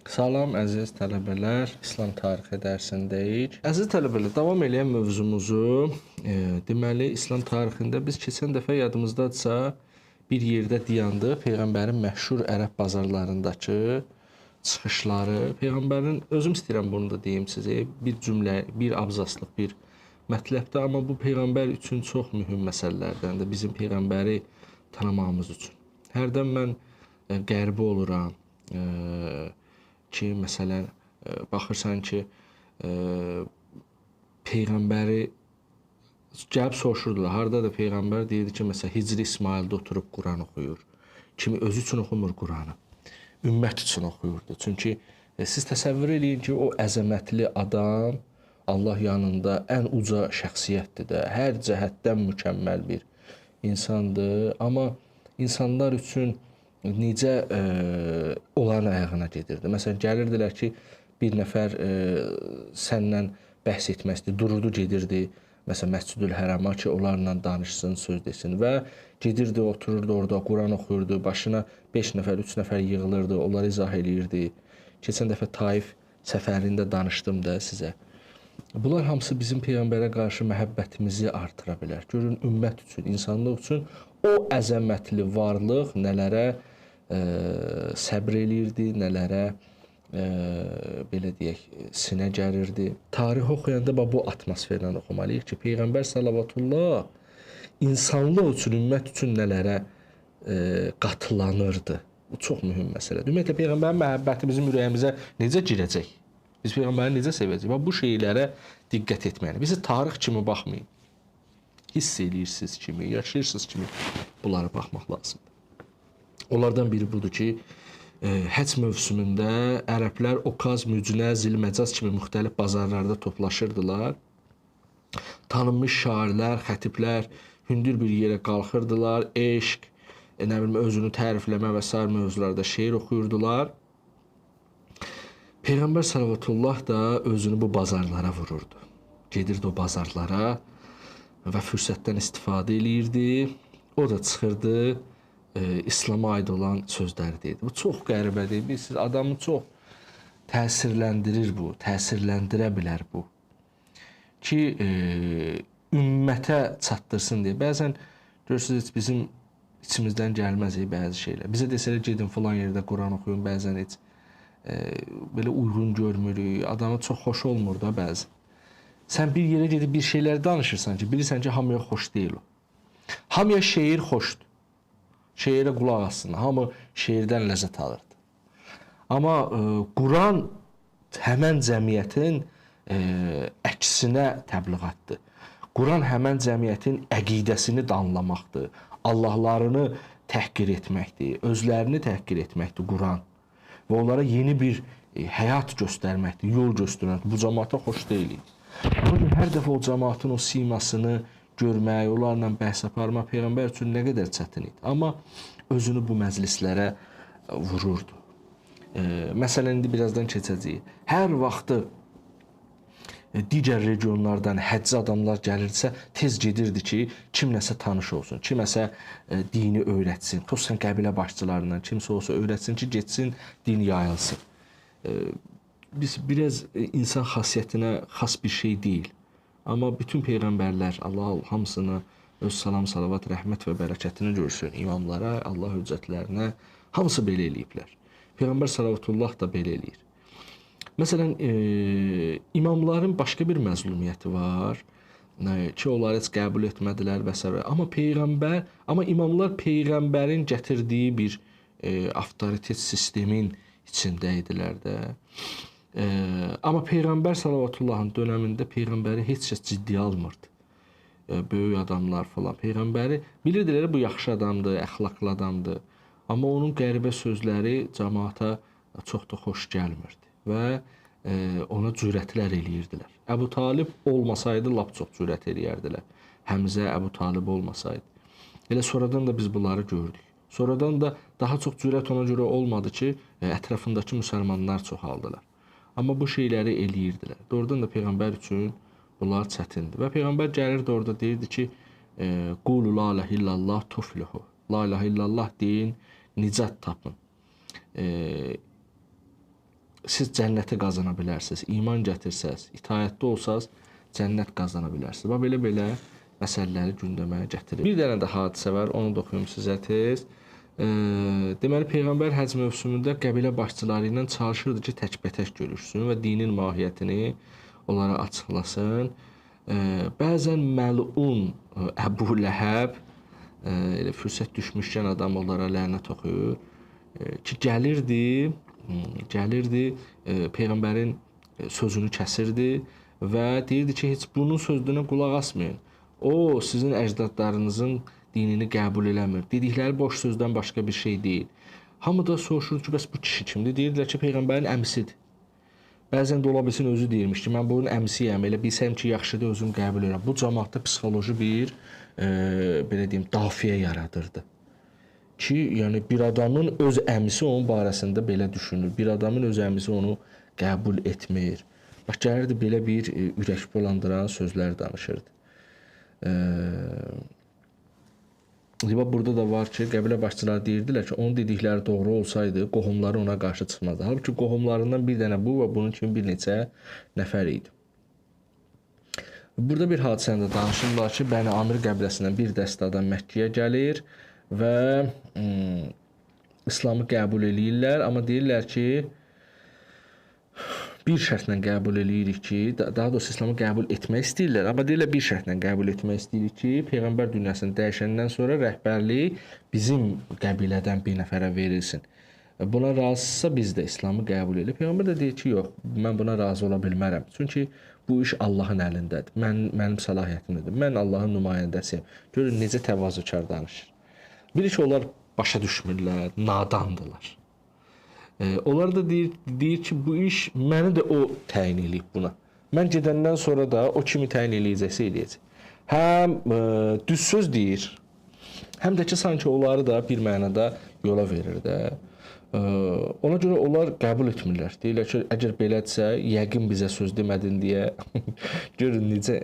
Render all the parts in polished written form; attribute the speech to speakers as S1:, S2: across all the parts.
S1: Salam əziz tələbələr, İslam tarixi dərsindəyik. Əziz tələbələr, davam edən mövzumuzu, deməli İslam tarixində biz keçən dəfə yadımızdadsa bir yerdə dayandıq. Peyğəmbərin məşhur ərəb bazarlarındakı çıxışları, peyğəmbərin özüm istəyirəm bunu da deyim sizə, bir cümlə, bir abzaslıq bir mətləbdir, amma bu peyğəmbər üçün çox mühüm məsələlərdəndir, bizim peyğəmbəri tanımağımız üçün. Hərdən mən qəribə oluram ki, məsələn, baxırsan ki, peyğəmbəri gəlib soruşurdular, hardadır peyğəmbər? Deyirdi ki, məsələn, Hicri İsmaildə oturub Quran oxuyur. Kimi özü üçün oxumur Quranı, ümmət üçün oxuyurdu. Çünki siz təsəvvür edin ki, o əzəmətli adam Allah yanında ən uca şəxsiyyətdir də, hər cəhətdən mükəmməl bir insandır. Amma insanlar üçün necə onların ayağına gedirdi. Məsələn, gəlirdilər ki, bir nəfər səndən bəhs etmək istəyir, dururdu, gedirdi, məsələn, Məscid-ül Hərama ki, onlarla danışsın, söz desin və gedirdi, otururdu orada, Quran oxuyurdu, başına 5 nəfər, 3 nəfər yığılırdı, onları izah eləyirdi. Keçən dəfə Taif səfərində danışdım da sizə. Bunlar hamısı bizim Peyğəmbərə qarşı məhəbbətimizi artıra bilər. Görün, ümmət üçün, insanlıq üçün o əzəmətli varlıq nələrə səbr eləyirdi, nələrə belə deyək, sinə gərirdi. Tarix oxuyanda bu atmosferlə oxumalıyıq ki, Peyğəmbər salavatullah insanlıq üçün, ümmət üçün nələrə qatılanırdı. Bu çox mühüm məsələdir. Ümumiyyətlə, Peyğəmbərin məhəbbəti bizim ürəyimizə necə girəcək? Biz Peyğəmbəri necə sevəcəyik? Bu şeylərə diqqət etməliyik. Bizi tarix kimi baxmayın. Hiss eləyirsiniz kimi, yaşayırsınız kimi bunlara baxmaq lazımdır. Onlardan biri budur ki, həcc mövsümündə ərəblər Okaz, Mücnə, Zilməcaz kimi müxtəlif bazarlarda toplaşırdılar. Tanınmış şairlər, xətiblər hündür bir yerə qalxırdılar, eşq, özünü tərifləmə və sair mövzularda şeir oxuyurdular. Peyğəmbər salavatullah da özünü bu bazarlara vururdu. Gedirdi o bazarlara və fürsətdən istifadə eləyirdi. O da çıxırdı, İslama aid olan sözləri deyirdi. Bu çox qəribədir. Siz adamı çox təsirləndirir bu, təsirləndirə bilər bu. Ki, ümmətə çatdırsın deyə. Bəzən görürsünüz, bizim içimizdən gəlməz bəzi şeylər. Bizə desələr, gedin filan yerdə Quran oxuyun, bəzən heç belə uyğun görmürük, adama çox xoş olmur da bəzi. Sən bir yerə gedib bir şeyləri danışırsan ki, bilirsən ki, hamıya xoş deyil o. Hamıya şeir xoşdur. Şeirə qulaq assın, hamı şeirdən ləzzət alırdı. Amma Quran həmən cəmiyyətin əksinə təbliğatdır. Quran həmən cəmiyyətin əqidəsini danlamaqdır, Allahlarını təhqir etməkdir, özlərini təhqir etməkdir Quran. Və onlara yeni bir həyat göstərməkdir, yol göstərməkdir. Bu cəmaata xoş deyilik. Amma hər dəfə o cəmaatın o simasını görmək, onlarla bəhs aparmaq Peyğəmbər üçün nə qədər çətin idi. Amma özünü bu məclislərə vururdu. Məsələn, indi birazdan keçəcəyik. Hər vaxtı digər regionlardan həcc adamlar gəlirsə, tez gedirdi ki, kimləsə tanış olsun, kiməsə dini öyrətsin, xüsusən qəbilə başçılarından kimsə olsa öyrətsin ki, getsin, din yayılsın. Biz biraz insan xasiyyətinə xas bir şey deyil. Amma bütün peyğəmbərlər, Allah hamısına öz salam, salavat, rəhmət və bərəkətini görsün. İmamlara, Allah hüccətlərinə, hamısı belə eləyiblər. Peyğəmbər salavatullah da belə eləyir. Məsələn, imamların başqa bir məzlumiyyəti var ki, onları heç qəbul etmədilər və s. Amma imamlar Peyğəmbərin gətirdiyi bir avtoritet sistemin içində idilər də. Amma Peyğəmbər sallavatullahın dönəmində Peyğəmbəri heç kəs ciddiyə almırdı. Böyük adamlar falan. Peyğəmbəri bilirdilər bu yaxşı adamdır, əxlaqlı adamdır. Amma onun qəribə sözləri cəmaata çox da xoş gəlmirdi və ona cürətlər eləyirdilər. Əbu Talib olmasaydı, lap çox cürət eləyərdilər. Həmzə, Əbu Talib olmasaydı. Elə sonradan da biz bunları gördük. Sonradan da daha çox cürət ona görə olmadı ki, ətrafındakı müsəlmanlar çoxaldılar. Amma bu şeyləri eləyirdilər. Doğrudan da Peyğəmbər üçün bunlar çətindir. Və Peyğəmbər gəlirdi orada deyirdi ki, Qulu la ilahe illallah tuflihu. La ilahe illallah deyin, nicat tapın. siz cənnəti qazana bilərsiniz. İman gətirsəz, itaətli olsaz, cənnət qazana bilərsiniz. Və belə məsələləri gündəmə gətirir. Bir dənə də hadisə var, onu da oxuyum sizə tez. Deməli, Peyğəmbər həcc mövsümündə qəbilə başçıları ilə çalışırdı ki, təkbətək görüşsün və dinin mahiyyətini onlara açıqlasın. Bəzən məlun Əbu Ləhəb elə fürsət düşmüşkən adam onlara lənət oxuyur ki, gəlirdi Peyğəmbərin sözünü kəsirdi və deyirdi ki, heç bunun sözünə qulaq asmayın. O, sizin əcdadlarınızın dinini qəbul eləmir. Dedikləri boş sözdən başqa bir şey deyil. Hamı da soruşur ki, bəs bu kişi kimdir? Deyirdilər ki, Peyğəmbərin əmisidir. Bəzən də ola bilsin özü deyirmiş ki, mən bunun əmisiyəm, elə bilsəm ki, yaxşıdır, özüm qəbul edirəm. Bu cəmaatda psixoloji bir, belə deyim, dafiyə yaradırdı. Ki, yəni bir adamın öz əmisi onun barəsində belə düşünür. Bir adamın öz əmisi onu qəbul etmir. Bax, gəlirdi belə bir ürək bulandıran sözlər danışırdı. Burada da var ki, qəbilə başçıları deyirdilər ki, onun dedikləri doğru olsaydı, qohumları ona qarşı çıxmazdı. Halbuki qohumlarından bir dənə bu və bunun kimi bir neçə nəfər idi. Burada bir hadisəni də danışırlar ki, Bəni Amir qəbiləsindən bir dəstə adam Məkkəyə gəlir və İslamı qəbul eləyirlər, amma deyirlər ki, bir şərtlə qəbul eləyirik ki, daha doğrusu İslamı qəbul etmək istəyirlər, amma deyirlər bir şərtlə qəbul etmək istəyirik ki, Peyğəmbər dünyasını dəyişəndən sonra rəhbərlik bizim qəbilədən bir nəfərə verilsin. Buna razısa biz də İslamı qəbul edirik. Peyğəmbər də deyir ki, yox, mən buna razı ola bilmərəm. Çünki bu iş Allahın əlindədir. Mənim səlahiyyətimdir. Mən Allahın nümayəndəsiyəm. Görün necə təvazökar danışır. Bilir ki, onlar başa düşmürlər, nadandılar. Onlar da deyir ki, bu iş məni də o təyin eləyib buna. Mən gedəndən sonra da o kimi təyin eləyəcəksə eləyəcək. Həm düz söz deyir, həm də ki, sanki onları da bir mənada yola verir də. Ona görə onlar qəbul etmirlər. Deyirlər ki, əgər belədirsə, yəqin bizə söz demədin deyə. Görün necə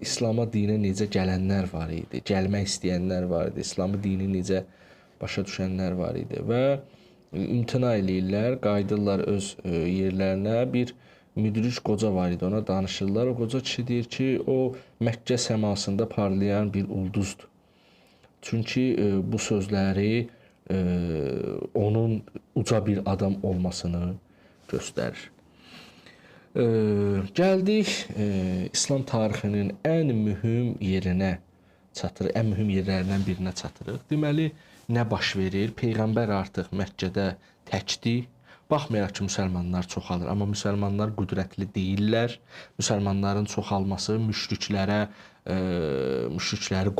S1: İslam'a dinə necə gələnlər var idi, gəlmək istəyənlər var idi, İslamı dini necə başa düşənlər var idi və imtina eləyirlər, qayıdırlar öz yerlərinə. Bir müdrik qoca var idi, ona danışırlar. O qoca kişi deyir ki, o Məkkə səmasında parlayan bir ulduzdur. Çünki bu sözləri onun uca bir adam olmasını göstərir. Gəldik İslam tarixinin ən mühüm yerinə çatırıq, ən mühüm yerlərindən birinə çatırıq. Deməli, nə baş verir? Peyğəmbər artıq Məkkədə təkdir. Baxmayaraq ki, müsəlmanlar çoxalır, amma müsəlmanlar qüdrətli deyillər. Müsəlmanların çoxalması müşrikləri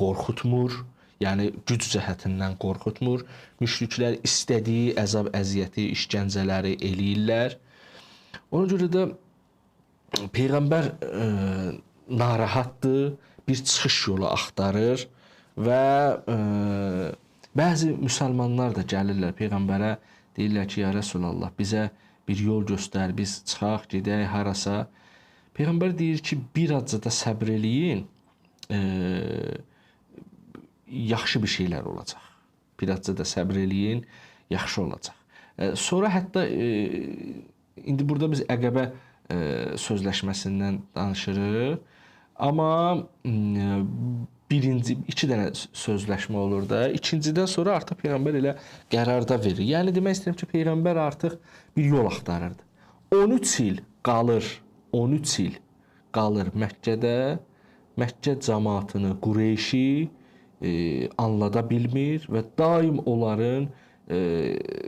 S1: qorxutmur. Yəni güc cəhətindən qorxutmur. Müşriklər istədiyi əzab, əziyyəti, işgəncələri eləyirlər. Ona görə də Peyğəmbər narahatdır, bir çıxış yolu axtarır və bəzi müsəlmanlar da gəlirlər Peyğəmbərə, deyirlər ki, ya Rəsulallah, bizə bir yol göstər, biz çıxaq, gedək harasa. Peyğəmbər deyir ki, bir azca da səbr eləyin, yaxşı bir şeylər olacaq. Bir azca da səbr eləyin, yaxşı olacaq. Sonra hətta indi burada biz Əqəbə sözləşməsindən danışırıq. Amma iki dənə sözləşmə olur da. İkincidən sonra artıq Peyğəmbər elə qərarda verir. Yəni demək istəyirəm ki, Peyğəmbər artıq bir yol axtarırdı. 13 il qalır Məkkədə. Məkkə cəmaatını, Qureyşi anlada bilmir və daim onların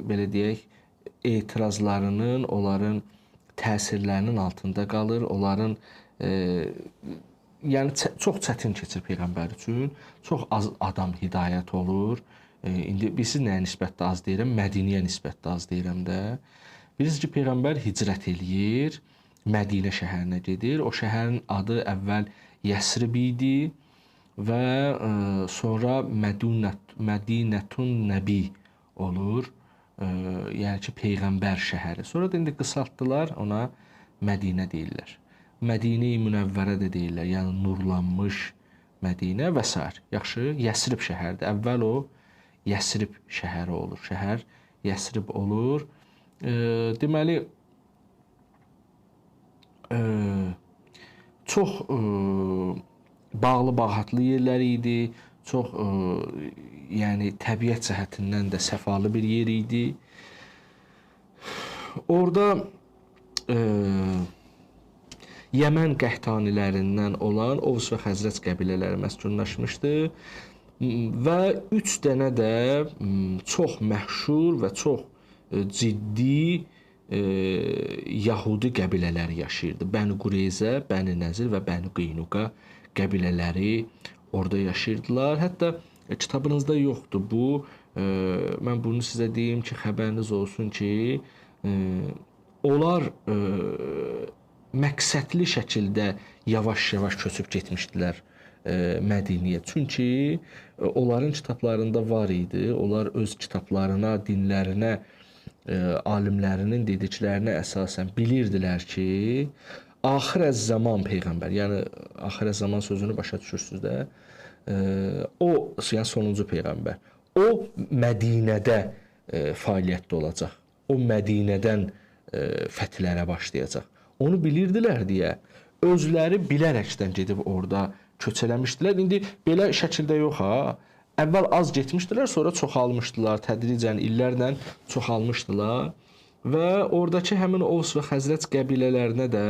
S1: belə deyək, etirazlarının, onların təsirlərinin altında qalır. Onların yəni çox çətin keçir Peyğəmbər üçün. Çox az adam hidayət olur. İndi bilirsiniz nəyə nisbətdə az deyirəm? Mədiniyə nisbətdə az deyirəm də. Bilirsiniz ki, Peyğəmbər hicrət eləyir, Mədinə şəhərinə gedir. O şəhərin adı əvvəl Yəsrib idi və sonra Mədinətun Nəbi olur. Yəni ki, Peyğəmbər şəhəri. Sonra da indi qısaltdılar, ona Mədinə deyirlər. Mədinə-i Münəvvərə də deyirlər, yəni nurlanmış Mədinə və s. Yaxşı, Yəsrib şəhərdir. Əvvəl o Yəsrib şəhəri olur. Şəhər Yəsrib olur deməli çox bağlı-bağatlı yerlər idi. Çox yəni təbiət cəhətindən də səfalı bir yer idi. Orada Yəmən qəhtanilərindən olan Ovs və Xəzrəc qəbilələri məskunlaşmışdı və 3 dənə də çox məşhur və çox ciddi Yahudi qəbilələri yaşayırdı. Bəni Qureyzə, Bəni Nəzir və Bəni Qeynuqa qəbilələri orada yaşayırdılar. Hətta kitabınızda yoxdur bu. Mən bunu sizə deyim ki, xəbəriniz olsun ki, onlar məqsədli şəkildə yavaş-yavaş köçüb getmişdilər Mədiniyə. Çünki onların kitablarında var idi. Onlar öz kitablarına, dinlərinə, alimlərinin dediklərinə əsasən bilirdilər ki, axirəz-zaman peyğəmbər, yəni axirəz-zaman sözünü başa düşürsüz də, o, yəni sonuncu peyğəmbər, o Mədinədə fəaliyyətdə olacaq. O Mədinədən fətihlərə başlayacaq. Onu bilirdilər deyə özləri bilərəkdən gedib orada köç eləmişdilər. İndi belə şəkildə yox ha. Əvvəl az getmişdilər, sonra çoxalmışdılar, tədricən illərlə çoxalmışdılar və oradakı həmin Ovs və Xəzrəc qəbilələrinə də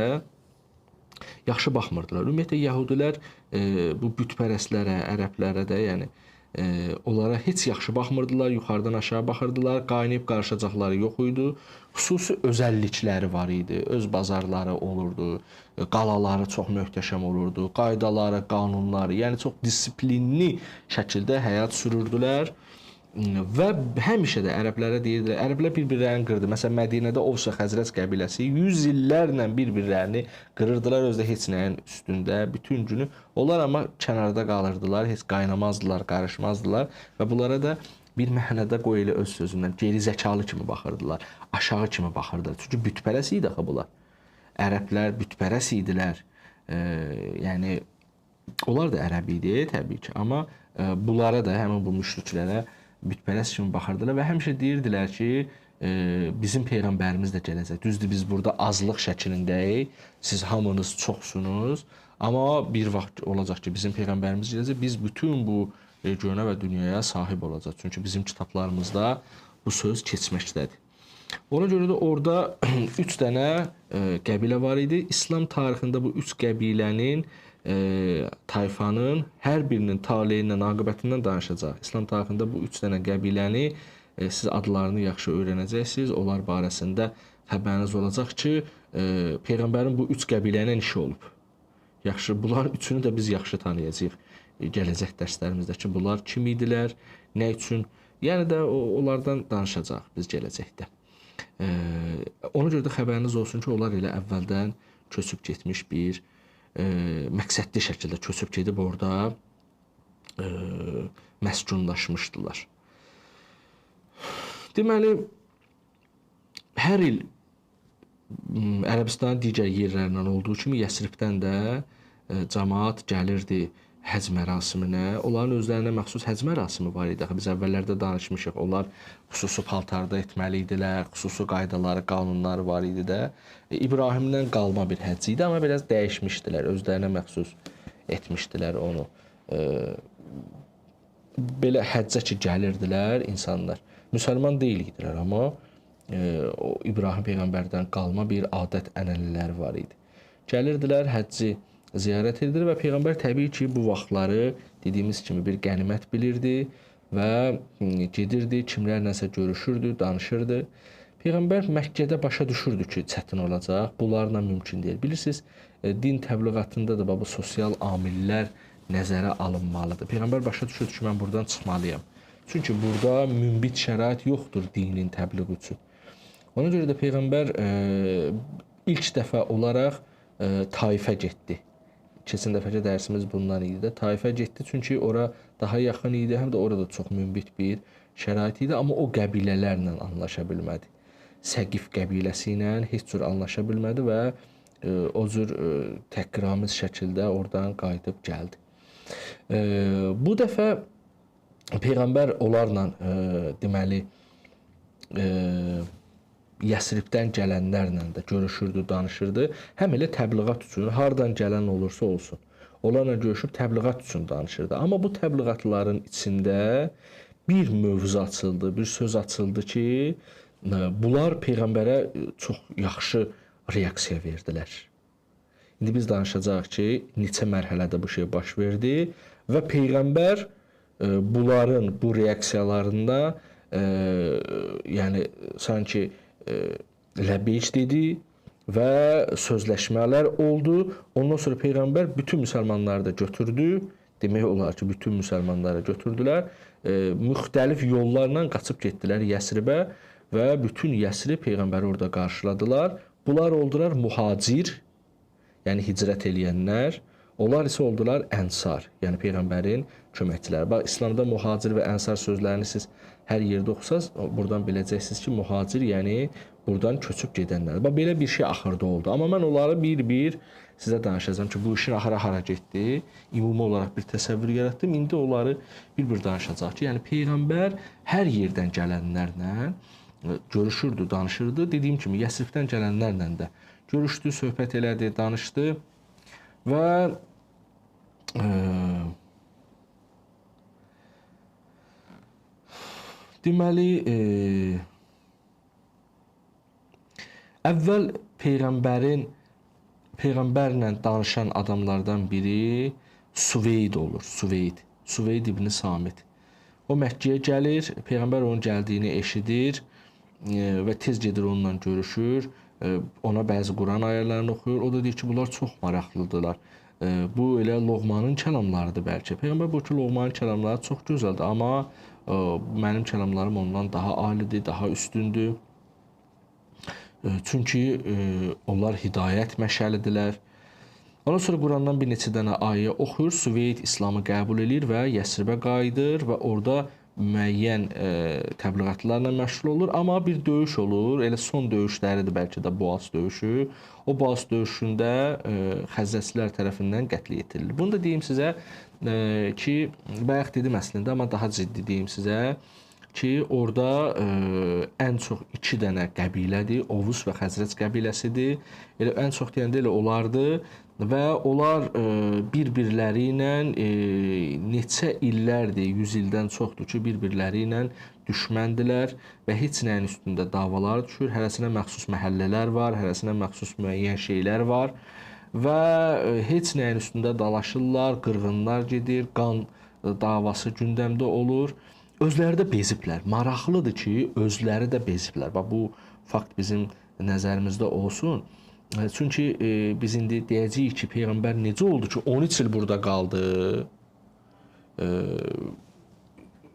S1: yaxşı baxmırdılar. Ümumiyyətlə yəhudilər bu bütpərəstlərə, ərəblərə də, yəni onlara heç yaxşı baxmırdılar, yuxarıdan aşağı baxırdılar, qaynayıb qarışacaqları yox idi. Xüsusi özəllikləri var idi, öz bazarları olurdu, qalaları çox möhtəşəm olurdu, qaydaları, qanunları, yəni çox disiplinli şəkildə həyat sürürdülər. Və həmişə də ərəblərə deyirdilər, ərəblər bir-birlərini qırdı. Məsələn, Mədinədə Ovs və Xəzrəc qəbiləsi 100 illərlə bir-birlərini qırırdılar, özdə heç nəyin üstündə, bütün günü. Onlar amma kənarda qalırdılar, heç qaynamazdılar, qarışmazdılar və bunlara da bir məhnədə qoy elə öz sözündən geri zəkalı kimi baxırdılar, aşağı kimi baxırdılar. Çünki bütpərəst idi axı bunlar. Ərəblər bütpərəst idilər. Yəni onlar da ərəb idi təbii ki, amma bunlara da, həmin bu müşriklərə bütpərəst kimi baxırdılar və həmişə deyirdilər ki, bizim peyğəmbərimiz də gələcək. Düzdür, biz burada azlıq şəklindəyik, siz hamınız çoxsunuz, amma bir vaxt olacaq ki, bizim peyğəmbərimiz gələcək, biz bütün bu regiona və dünyaya sahib olacaq. Çünki bizim kitablarımızda bu söz keçməkdədir. Ona görə də orada 3 dənə qəbilə var idi. İslam tarixində bu 3 qəbilənin tayfanın hər birinin taleyindən, aqibətindən danışacaq. İslam tarixində bu 3 dənə qəbiləni siz adlarını yaxşı öyrənəcəksiniz. Onlar barəsində xəbəriniz olacaq ki, peyğəmbərin bu 3 qəbilə ilə işi olub. Yaxşı, bunların üçünü də biz yaxşı tanıyacağıq gələcək dərslərimizdə ki, bunlar kim idilər, nə üçün? Yəni də onlardan danışacaq biz gələcəkdə. Ona görə də xəbəriniz olsun ki, onlar elə əvvəldən köçüb getmiş bir məqsədli şəkildə köçüb gedib orada məskunlaşmışdılar. Deməli, hər il Ərəbistanın digər yerlərindən olduğu kimi Yəsribdən də cəmaat gəlirdi həcc mərasiminə. Onların özlərinə məxsus həcc mərasimi var idi. Biz əvvəllərdə danışmışıq. Onlar xüsusi paltarda etməli idilər, xüsusi qaydaları, qanunları var idi də. İbrahimdən qalma bir həcc idi, amma biraz dəyişmişdilər. Özlərinə məxsus etmişdilər onu. Belə həccə ki, gəlirdilər insanlar. Müsəlman deyil idilər, amma o İbrahim peyğəmbərdən qalma bir adət-ənənələri var idi. Gəlirdilər, həcci ziyarət edilir və peyğəmbər təbii ki, bu vaxtları dediyimiz kimi bir qənimət bilirdi və gedirdi, kimlərləsə görüşürdü, danışırdı. Peyğəmbər Məkkədə başa düşürdü ki, çətin olacaq, bunlarla mümkün deyil. Bilirsiniz, din təbliğatında da bu sosial amillər nəzərə alınmalıdır. Peyğəmbər başa düşürdü ki, mən buradan çıxmalıyam. Çünki burada münbit şərait yoxdur dinin təbliğ üçün. Ona görə də peyğəmbər ilk dəfə olaraq Taifə getdi. Keçən dəfəki dərsimiz bundan idi də. Taifə getdi çünki ora daha yaxın idi, həm də orada çox münbit bir şərait idi, amma o qəbilələrlə anlaşa bilmədi. Səqif qəbiləsi ilə heç cür anlaşa bilmədi və o cür təhqiramiz şəkildə oradan qayıdıb gəldi. Bu dəfə peyğəmbər onlarla deməli Yəsribdən gələnlərlə də görüşürdü, danışırdı. Həm elə təbliğat üçün, hardan gələn olursa olsun, onlarla görüşüb təbliğat üçün danışırdı. Amma bu təbliğatların içində bir mövzu açıldı, bir söz açıldı ki, bunlar peyğəmbərə çox yaxşı reaksiya verdilər. İndi biz danışacağıq ki, neçə mərhələdə bu şey baş verdi və peyğəmbər bunların bu reaksiyalarında yəni sanki ləbeyç dedi və sözləşmələr oldu. Ondan sonra peyğəmbər bütün müsəlmanları da götürdü. Demək olar ki, bütün müsəlmanları götürdülər. Müxtəlif yollarla qaçıb getdilər Yəsribə və bütün Yəsrib peyğəmbəri orada qarşıladılar. Bunlar oldular muhacir, yəni hicrət eləyənlər. Onlar isə oldular ənsar, yəni peyğəmbərin köməkçiləri. Bax, İslamda muhacir və ənsar sözlərini siz hər yerdə oxusaz, buradan biləcəksiniz ki, muhacir, yəni buradan köçüb gedənlər. Bax, belə bir şey axırda oldu. Amma mən onları bir-bir sizə danışacağım ki, bu işin axırı hara getdi. Ümumi olaraq bir təsəvvür yaratdım. İndi onları bir-bir danışacaq ki, yəni peyğəmbər hər yerdən gələnlərlə görüşürdü, danışırdı. Dediyim kimi, Yəsribdən gələnlərlə də görüşdü, söhbət elədi, danışdı və deməli, əvvəl peyğəmbərlə danışan adamlardan biri Süveyd olur. Süveyd ibn Samit. O Məkkəyə gəlir, peyğəmbər onun gəldiyini eşidir və tez gedir onunla görüşür. Ona bəzi Quran ayələrini oxuyur. O da deyir ki, bunlar çox maraqlıdırlar. Bu elə Loğmanın kəlamlarıdır bəlkə. Peyğəmbər bu ki, Loğmanın kəlamları çox gözəldir, amma mənim kəlamlarım ondan daha alidir, daha üstündür. Çünki onlar hidayət məşəlidirlər. Ondan sonra Qurandan bir neçə dənə ayə oxuyur. Süveyd İslamı qəbul edir və Yəsribə qayıdır və orada müəyyən təbliğatlarla məşğul olur. Amma bir döyüş olur. Elə son döyüşləridir bəlkə də Boğaz döyüşü. O Boğaz döyüşündə Xəzrəcilər tərəfindən qətl yetirilir. Bunu da deyim sizə ki, bayaq dedim əslində, amma daha ciddi deyim sizə ki, orada ən çox 2 dənə qəbilədir. Ovus və Xəzrəc qəbiləsidir. Elə ən çox deyəndə elə onlardır və onlar bir-birləri ilə neçə illərdir, 100 ildən çoxdur ki, bir-birləri ilə düşməndilər və heç nəyin üstündə davalar düşür. Hərəsinə məxsus məhəllələr var, hərəsinə məxsus müəyyən şeylər var və heç nəyin üstündə dalaşırlar, qırğınlar gedir, qan davası gündəmdə olur. Özləri də beziblər. Maraqlıdır ki, özləri də beziblər. Bax, bu fakt bizim nəzərimizdə olsun. Çünki biz indi deyəcəyik ki, peyğəmbər necə oldu ki, 13 il burada qaldı,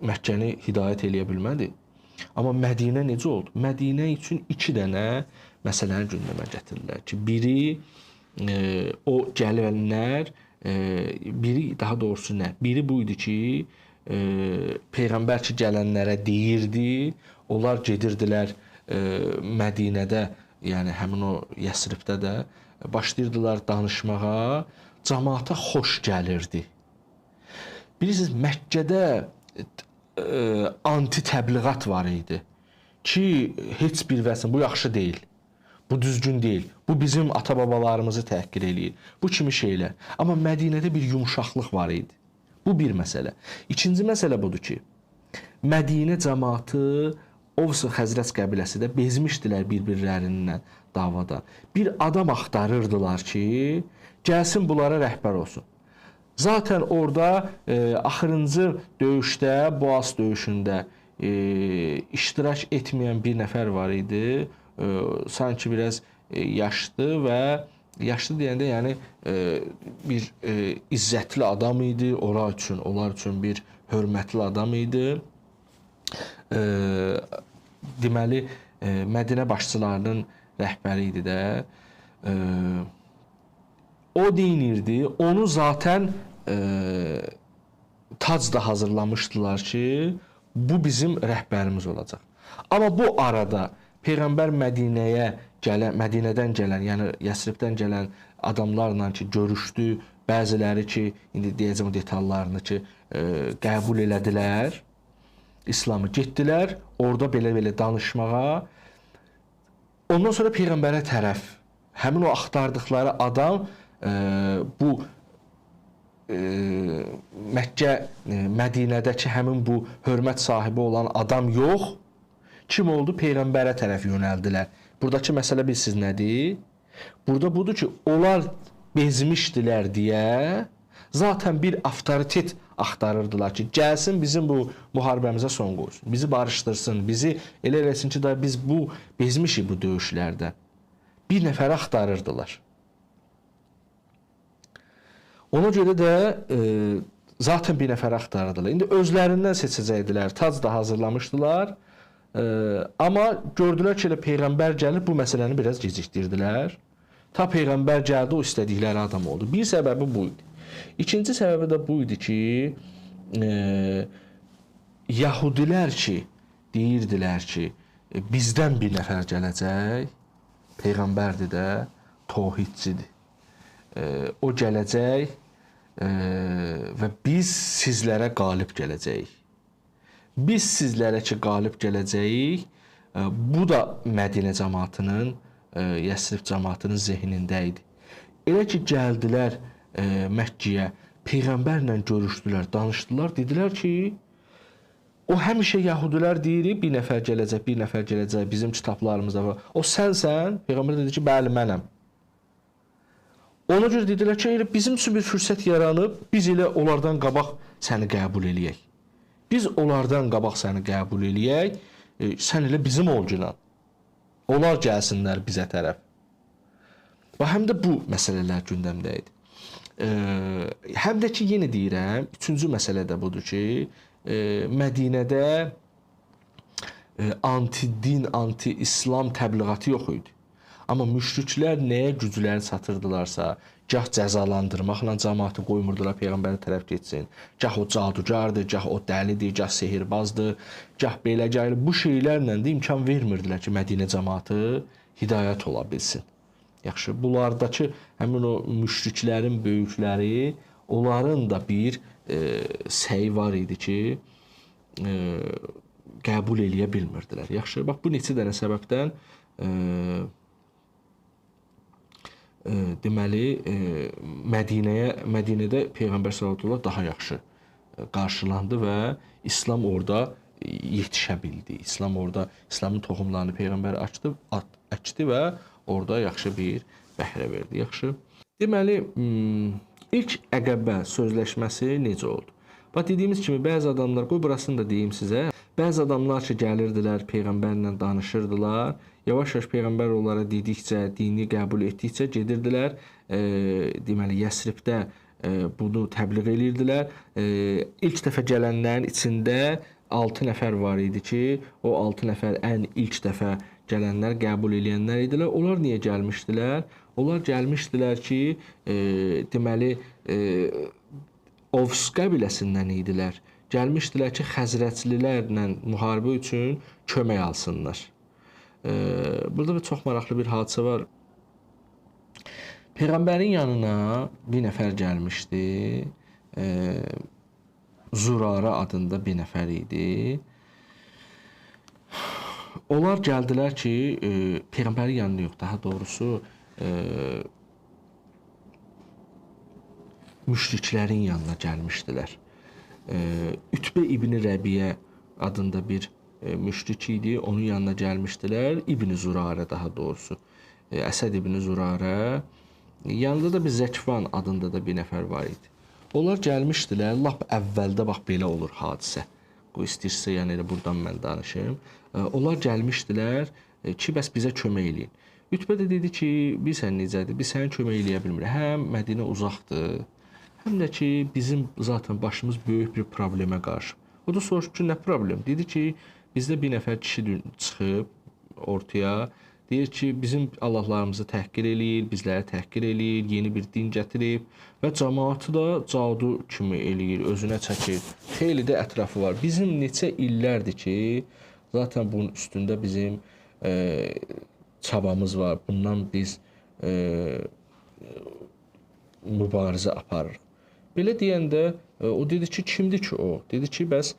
S1: Məkkəni hidayət eləyə bilmədi. Amma Mədinə necə oldu? Mədinə üçün 2 dənə məsələni gündəmə gətirirlər ki, biri o gələnlər, biri daha doğrusu nə? Biri bu idi ki, peyğəmbər ki gələnlərə deyirdi, onlar gedirdilər Mədinədə, yəni həmin o Yəsribdə də başlayırdılar danışmağa, cəmaata xoş gəlirdi. Bilirsiniz, Məkkədə anti-təbliğat var idi ki, heç bir vəzn, bu yaxşı deyil, bu düzgün deyil, bu bizim ata-babalarımızı təhqir eləyir, bu kimi şeylər. Amma Mədinədə bir yumşaqlıq var idi. Bu bir məsələ. İkinci məsələ budur ki, Mədinə cəmaatı, Ovs Xəzrəc qəbiləsi də bezmişdilər bir-birlərindən davada. Bir adam axtarırdılar ki, gəlsin bunlara rəhbər olsun. Zaten orada axırıncı döyüşdə, Boğaz döyüşündə iştirak etməyən bir nəfər var idi. Sanki biraz yaşlı və yaşlı deyəndə yəni bir izzətli adam idi. Onlar üçün bir hörmətli adam idi. Deməli, Mədinə başçılarının rəhbəri idi də. O deyinirdi, onu zaten tacda hazırlamışdılar ki, bu bizim rəhbərimiz olacaq. Amma bu arada Peyğəmbər Mədinədən gələn, yəni Yəsribdən gələn adamlarla ki, görüşdü, bəziləri ki, indi deyəcəm detallarını ki, qəbul elədilər, İslamı getdilər, orada belə-belə danışmağa. Ondan sonra peyğəmbərə tərəf həmin o axtardıqları adam bu Məkkə, Mədinədəki həmin bu hörmət sahibi olan adam yox, kim oldu? Peyğəmbərə tərəf yönəldilər. Buradakı məsələ bilirsiniz nədir? Burada budur ki, onlar bezmişdilər deyə zaten bir avtoritet axtarırdılar ki, gəlsin bizim bu müharibəmizə son qoysun, bizi barışdırsın, bizi elə eləsin ki, da biz bu bezmişik bu döyüşlərdə. Bir nəfəri axtarırdılar. Ona görə də zaten bir nəfəri axtarırdılar. İndi özlərindən seçəcəkdilər, tac da hazırlamışdılar. Amma gördülər ki, elə Peyğəmbər gəlir, bu məsələni biraz gecikdirdilər. Ta Peyğəmbər gəldi, o istədikləri adam oldu. Bir səbəbi bu idi. İkinci səbəbi də bu idi ki, Yahudilər ki, deyirdilər ki, bizdən bir nəfər gələcək, Peyğəmbərdir də, tohidçidir. O gələcək və biz sizlərə qalib gələcəyik. Biz sizlərə ki, qalib gələcəyik, bu da Mədinə cəmaatının, Yəsrib cəmaatının zehnində idi. Elə ki, gəldilər Məkkəyə, Peyğəmbərlə görüşdülər, danışdılar, dedilər ki, o həmişə Yahudilər deyir, bir nəfər gələcək, bizim kitablarımızda var. O sənsən? Peyğəmbər dedi ki, bəli, mənəm. Ona görə dedilər ki, bizim üçün bir fürsət yaranıb, biz elə onlardan qabaq səni qəbul eləyək. Biz onlardan qabaq səni qəbul eləyək, sən elə bizim olcunan. Onlar gəlsinlər bizə tərəf. Və həm də bu məsələlər gündəmdə idi. Həm də ki, yenə deyirəm, üçüncü məsələ də budur ki, Mədinədə anti-din, anti-İslam təbliğatı yox idi. Amma müşriklər nəyə gücləri çatırdılarsa, gah cəzalandırmaqla cəmaatı qoymurdular Peyğəmbərə tərəf getsin, gah o cadugardır, gah o dəlidir, gah sehirbazdır, gah belə gəlir. Bu şeylərlə də imkan vermirdilər ki, Mədinə cəmaatı hidayət ola bilsin. Yaxşı, bunlardakı həmin o müşriklərin böyükləri, onların da bir səyi var idi ki, qəbul eləyə bilmirdilər. Yaxşı, bax bu neçə dənə səbəbdən deməli Mədinədə Peyğəmbər sallallahu daha yaxşı qarşılandı və İslam orada yetişə bildi. İslam orada İslamın toxumlarını Peyğəmbər əkdi və orada yaxşı bir bəhrə verdi. Yaxşı. Deməli ilk Əqəbə sözləşməsi necə oldu? Bax dediyimiz kimi bəzi adamlar, qoy burasını da deyim sizə. Bəzi adamlar ki gəlirdilər, Peyğəmbərlə danışırdılar. Yavaş-yavaş Peyğəmbər onlara dedikcə, dini qəbul etdikcə gedirdilər. Deməli Yəsribdə bunu təbliğ edirdilər. İlk dəfə gələnlərin içində 6 nəfər var idi ki, o 6 nəfər ən ilk dəfə gələnlər, qəbul edənlər idilər. Onlar niyə gəlmişdilər? Onlar gəlmişdilər ki, deməli Ovs qəbiləsindən idilər. Gəlmişdilər ki, Xəzrəclilərlə müharibə üçün kömək alsınlar. Burada bir çox maraqlı bir hadisə var. Peyğəmbərin yanına bir nəfər gəlmişdi. Zurara adında bir nəfər idi. Onlar gəldilər ki, Peyğəmbərin yanına yox, daha doğrusu müşriklərin yanına gəlmişdilər. Ütbə İbn Rəbiyə adında bir müşrik idi, onun yanına gəlmişdilər. İbn Zurarə daha doğrusu. Əsəd İbn Zurarə. Yanında da bir Zəkvan adında da bir nəfər var idi. Onlar gəlmişdilər, lap əvvəldə bax belə olur hadisə. Bu istəyirsə, yəni elə buradan mən danışım. Onlar gəlmişdilər ki, bəs bizə kömək eləyin. Ütbə də dedi ki, bilsən necədir, biz sənə kömək eləyə bilmirik. Həm Mədinə uzaqdır, həm də ki, bizim zaten başımız böyük bir problemə qarşı. O da soruşdu ki, nə problem? Dedi ki, bizdə bir nəfər kişi çıxıb ortaya, deyir ki, bizim Allahlarımızı təhqir eləyir, bizləri təhqir eləyir, yeni bir din gətirib və cəmaatı da cadu kimi eləyir, özünə çəkir. Xeyli də ətrafı var. Bizim neçə illərdir ki, zaten bunun üstündə bizim çabamız var. Bundan biz mübarizə aparırıq. Belə deyəndə o dedi ki, kimdir ki o? Dedi ki, bəs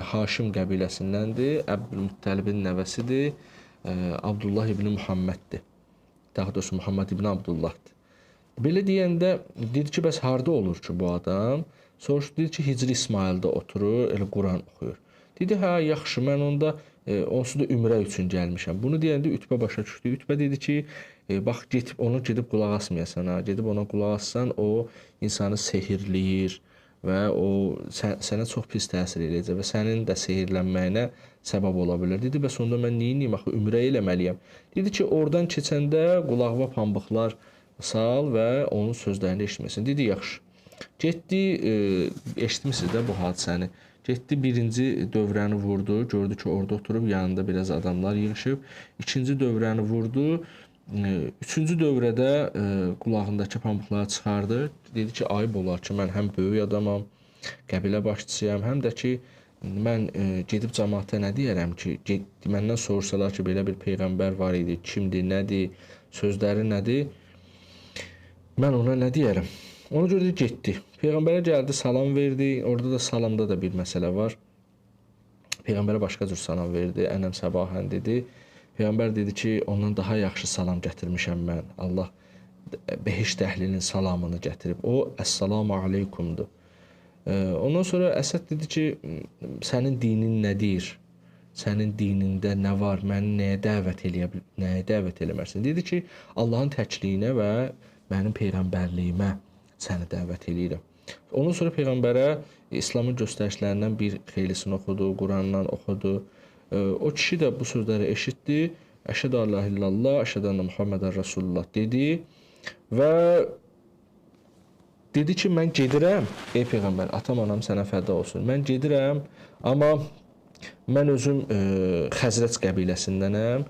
S1: Haşim qəbiləsindəndir, Əbdülmüttəlibin nəvəsidir. Abdullah ibn Muhammeddir. Daha doğrusu Muhammed ibn Abdullahdır. Belə deyəndə dedi ki, bəs harda olur ki bu adam? Soruşdu, dedi ki, Hicri İsmaildə oturur, elə Quran oxuyur. Dedi, hə, yaxşı, mən onda onsuz da ümrə üçün gəlmişəm. Bunu deyəndə Ütbə başa düşdü. Ütbə dedi ki, bax, gedib qulaq asmayasan, ha. Gedib ona qulaq assan, o insanı sehirləyir və o sənə çox pis təsir edəcək və sənin də sehirlənməyinə səbəb ola bilər. Dedi, bəs onda mən neyniyim, axı ümrə eləməliyəm. Dedi ki, oradan keçəndə qulağıma pambıqlar sal və onun sözlərini eşitməsin. Dedi, yaxşı. Getdi, eşitmişsiniz də bu hadisəni. Getdi, birinci dövrəni vurdu, gördü ki, orada oturub yanında biraz adamlar yığışıb. İkinci dövrəni vurdu, üçüncü dövrədə qulağındakı pambıqları çıxardı. Dedi ki, ayıb olar ki, mən həm böyük adamam, qəbilə başçısıyam, həm də ki, mən gedib cəmaata nə deyərəm ki, məndən soruşsalar ki, belə bir peyğəmbər var idi, kimdir, nədir, sözləri nədir, mən ona nə deyərəm? Ona görə də getdi. Peyğəmbərə gəldi, salam verdi. Orada da salamda da bir məsələ var. Peyğəmbərə başqa cür salam verdi. Ənəm səbahən dedi. Peyğəmbər dedi ki, ondan daha yaxşı salam gətirmişəm mən. Allah behişt əhlinin salamını gətirib. O, əssalamu aleykumdur. Ondan sonra Əsəd dedi ki, sənin dinin nədir? Sənin dinində nə var? Məni nəyə dəvət eləmərsən? Dedi ki, Allahın təkliyinə və mənim peyğəmbərliyimə səni dəvət eləyirəm. Ondan sonra Peyğəmbərə İslamın göstərişlərindən bir xeylisini oxudu, Qurandan oxudu. O kişi də bu sözləri eşitdi. Əşhədu an la ilahe illallah, əşhədu enne Muhammeden Rasulullah dedi və dedi ki, mən gedirəm, ey Peyğəmbər, atam anam sənə fəda olsun. Mən gedirəm, amma mən özüm Xəzrəc qəbiləsindənəm.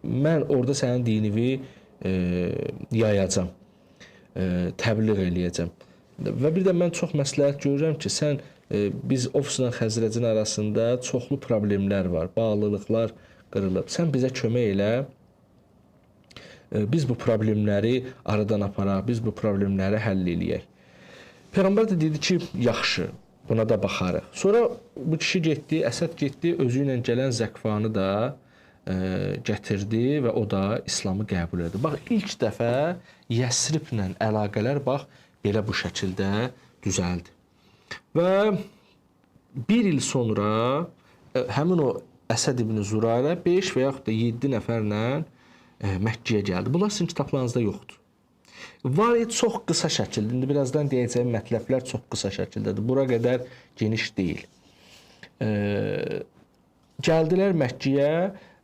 S1: Mən orada sənin dinini yayacam, təbliğ eləyəcəm. Və bir də mən çox məsləhət görürəm ki, sən biz Ofsla Xəzrəcin arasında çoxlu problemlər var, bağlılıqlar qırılıb. Sən bizə kömək elə, biz bu problemləri aradan aparaq, biz bu problemləri həll eləyək. Peyğəmbər də dedi ki, yaxşı, buna da baxarıq. Sonra bu kişi getdi, Əsəd getdi, özü ilə gələn Zəkvanı da gətirdi və o da İslamı qəbul etdi. Bax, ilk dəfə Yəsriblə əlaqələr bax belə bu şəkildə düzəldi. Və bir il sonra həmin o Əsəd ibn Zurarə 5 və yaxud da 7 nəfərlə Məkkəyə gəldi. Bunlar sizin kitablarınızda yoxdur. Var çox qısa şəkildə, indi birazdan deyəcəyim mətləblər çox qısa şəkildədir. Bura qədər geniş deyil. Gəldilər Məkkəyə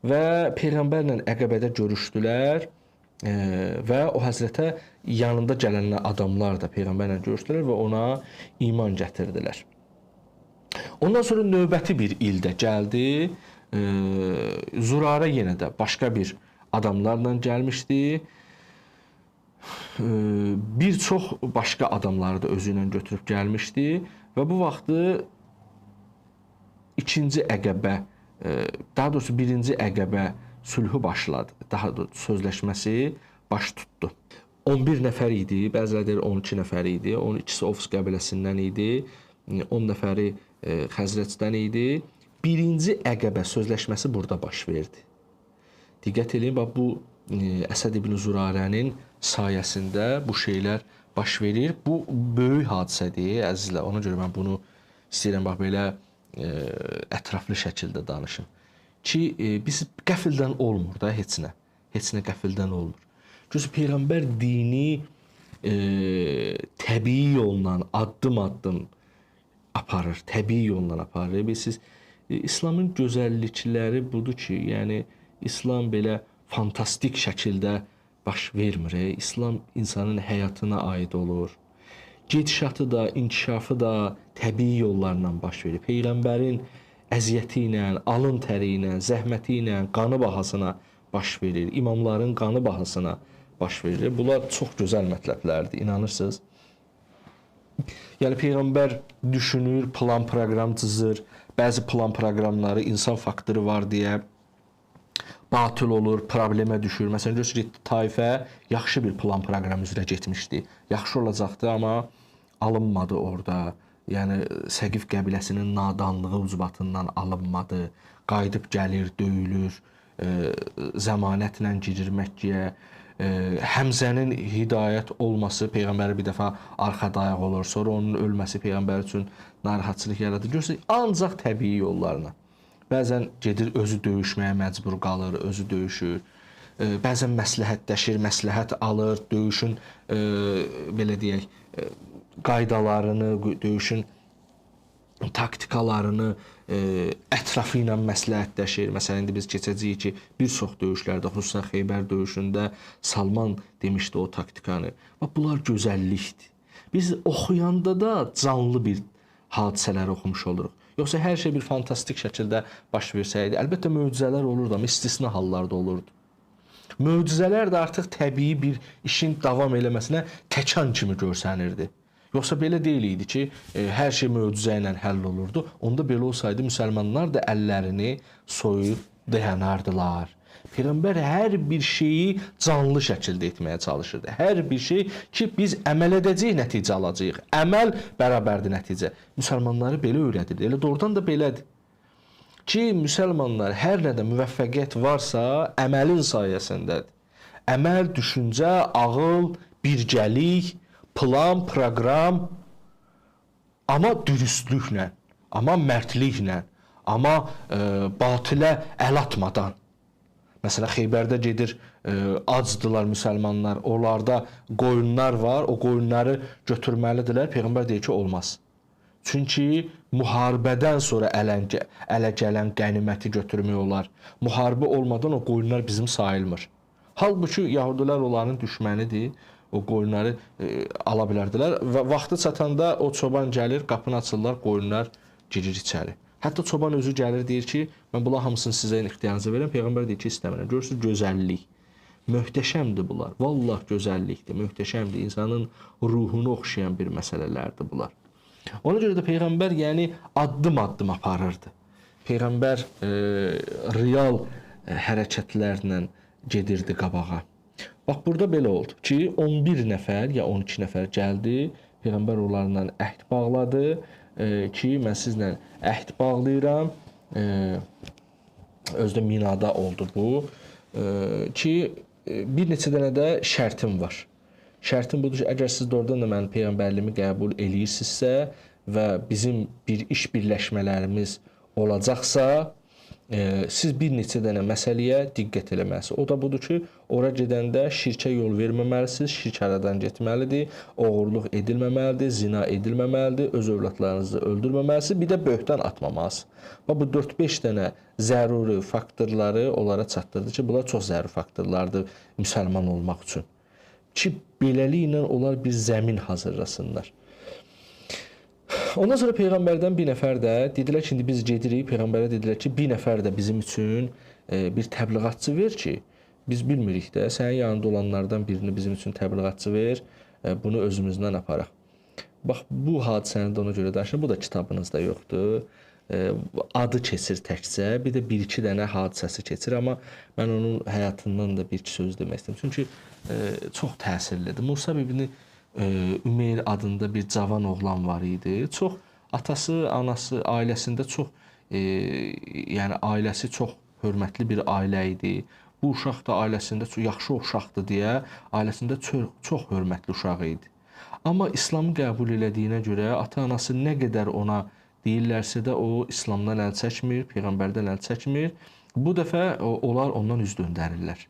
S1: və Peyğəmbərlə Əqəbədə görüşdülər və o həzrətə yanında gələn adamlar da Peyğəmbərlə görüşdülər və ona iman gətirdilər. Ondan sonra növbəti bir ildə gəldi, Zurarə yenə də başqa bir adamlarla gəlmişdi. Bir çox başqa adamları da özü ilə götürüb gəlmişdi və bu vaxtı ikinci Əqəbə, daha doğrusu birinci Əqəbə sülhü başladı. Daha doğrusu sözləşməsi baş tutdu. 11 nəfər idi, bəziləri deyir 12 nəfər idi. 12-si Ofs qəbiləsindən idi, 10 nəfəri Xəzrəcdən idi. Birinci Əqəbə sözləşməsi burada baş verdi. Diqqət edin, bax bu Əsəd ibn Zurarənin sayəsində bu şeylər baş verir. Bu böyük hadisədir, əzizlər. Ona görə mən bunu istəyirəm bax belə ətraflı şəkildə danışım. Ki, biz qəfildən olmur da heç nə. Heç nə qəfildən olmur. Çünki Peyğəmbər dini təbii yolla, addım-addım aparır, təbii yolla aparır. Bilirsiniz, İslamın gözəllikləri budur ki, yəni İslam belə fantastik şəkildə baş vermir. İslam insanın həyatına aid olur. Gedişatı da, inkişafı da təbii yollarla baş verir. Peyğəmbərin əziyyəti ilə, alın təri ilə, zəhməti ilə, qanı bahasına baş verir. İmamların qanı bahasına baş verir. Bunlar çox gözəl mətləblərdir, inanırsınız. Yəni Peyğəmbər düşünür, plan proqram çizir. Bəzi plan proqramları insan faktoru var deyə batıl olur, problemə düşür. Məsələn, görürsünüz, Taifə yaxşı bir plan proqram üzrə getmişdi. Yaxşı olacaqdı, amma alınmadı orada. Yəni Səqif qəbiləsinin nadanlığı ucbatından alınmadı. Qayıdıb gəlir, döyülür. zəmanətlə girir Məkkəyə. Həmzənin hidayət olması peyğəmbərə bir dəfə arxa dayaq olur. Sonra onun ölməsi peyğəmbər üçün narahatçılıq yaradır. Görürsünüz, ancaq təbii yollarla. Bəzən gedir özü döyüşməyə məcbur qalır, özü döyüşür. Bəzən məsləhətləşir, məsləhət alır, döyüşün belə deyək, qaydalarını, döyüşün taktikalarını ətrafı ilə məsləhətləşir. Məsələn, indi biz keçəcəyik ki, bir çox döyüşlərdə, xüsusən Xeybər döyüşündə Salman demişdi o taktikanı. Bax, bunlar gözəllikdir. Biz oxuyanda da canlı bir hadisələri oxumuş oluruq. Yoxsa hər şey bir fantastik şəkildə baş versəydi, əlbəttə möcüzələr olurdu, amma istisna hallarda olurdu. Möcüzələr də artıq təbii bir işin davam eləməsinə təkan kimi görsənirdi. Yoxsa belə deyil idi ki, hər şey möcüzə ilə həll olurdu. Onda belə olsaydı müsəlmanlar da əllərini soyub dayanardılar. Peyğəmbər hər bir şeyi canlı şəkildə etməyə çalışırdı. Hər bir şey ki, biz əməl edəcəyik, nəticə alacağıq. Əməl bərabərdir nəticə. Müsəlmanları belə öyrədirdi. Elə doğrudan da belədir. Ki, müsəlmanlar hər nədə müvəffəqiyyət varsa, əməlin sayəsindədir. Əməl, düşüncə, ağıl, birgəlik, plan, proqram, amma dürüstlüklə, amma mərdliklə, amma batilə əl atmadan. Məsələn, Xeybərdə gedir, acdılar müsəlmanlar, onlarda qoyunlar var, o qoyunları götürməlidirlər. Peyğəmbər deyir ki, olmaz. Çünki müharibədən sonra ələ gələn qəniməti götürmək olar. Müharibə olmadan o qoyunlar bizim sayılmır. Halbuki Yahudilər onların düşmənidir. O qoyunları ala bilərdilər və vaxtı çatanda o çoban gəlir, qapını açırlar, qoyunlar girir içəri. Hətta çoban özü gəlir, deyir ki, mən bunlar hamısını sizə ixtiyarınıza verirəm. Peyğəmbər deyir ki, istəmirəm. Görürsünüz, gözəllik. Möhtəşəmdir bunlar. Vallah gözəllikdir, möhtəşəmdir. İnsanın ruhunu oxşayan bir məsələlərdir bunlar. Ona görə də Peyğəmbər yəni addım-addım aparırdı. Peyğəmbər real hərəkətlərlə gedirdi qabağa. Bax, burada belə oldu ki, 11 nəfər ya 12 nəfər gəldi, Peyğəmbər onlarla əhd bağladı ki, mən sizlə əhd bağlayıram. Özdə Minada oldu bu ki, bir neçə dənə də şərtim var. Şərtim budur ki, əgər siz doğrudan da mənim Peyğəmbərliyimi qəbul eləyirsinizsə və bizim bir iş birləşmələrimiz olacaqsa, siz bir neçə dənə məsələyə diqqət eləməlisiniz. O da budur ki, ora gedəndə şirkə yol verməməlisiniz, şirk aradan getməlidir, oğurluq edilməməlidir, zina edilməməlidir, öz övladlarınızı öldürməməlisiniz, bir də böhtan atmamalısınız. Və bu 4-5 dənə zəruri faktorları onlara çatdırdı ki, bunlar çox zəruri faktorlardır müsəlman olmaq üçün. Ki, beləliklə onlar bir zəmin hazırlasınlar. Ondan sonra Peyğəmbərdən bir nəfər də dedilər ki, indi biz gedirik, Peyğəmbərə dedilər ki, bir nəfər də bizim üçün bir təbliğatçı ver ki, biz bilmirik də, sənin yanında olanlardan birini bizim üçün təbliğatçı ver, bunu özümüzdən aparaq. Bax, bu hadisəni də ona görə danışır, bu da kitabınızda yoxdur. Adı keçir təkcə, bir də bir-iki dənə hadisəsi keçir, amma mən onun həyatından da bir-iki söz demək istəyirəm. Çünki çox təsirlidir. Musa ibn Ümeyr adında bir cavan oğlan var idi. Çox atası, anası, ailəsində çox yəni ailəsi çox hörmətli bir ailə idi. Bu uşaq da ailəsində çox yaxşı uşaqdır deyə ailəsində çox hörmətli uşaq idi. Amma İslamı qəbul elədiyinə görə ata-anası nə qədər ona deyirlərsə də o İslamdan əl çəkmir, peyğəmbərdən əl çəkmir. Bu dəfə onlar ondan üz döndərirlər.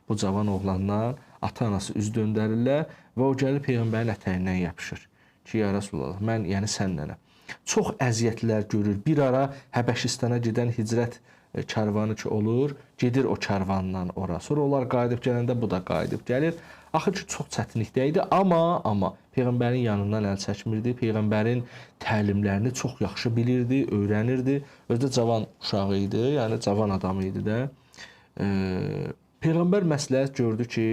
S1: Bu cavan oğlandan ata-anası üz döndərirlər və o gəlir peyğəmbərin ətəyindən yapışır ki, ya Rasulullah, mən yəni sənnənəm. Çox əziyyətlər görür. Bir ara Həbəşistana gedən hicrət karvanı ki olur, gedir o karvandan ora. Sonra onlar qayıdıb gələndə bu da qayıdıb gəlir. Axır ki, çox çətinlikdə idi, amma peyğəmbərin yanından əl çəkmirdi. Peyğəmbərin təlimlərini çox yaxşı bilirdi, öyrənirdi. Özü də cavan uşağı idi, yəni cavan adam idi də. Peyğəmbər məsləhət gördü ki,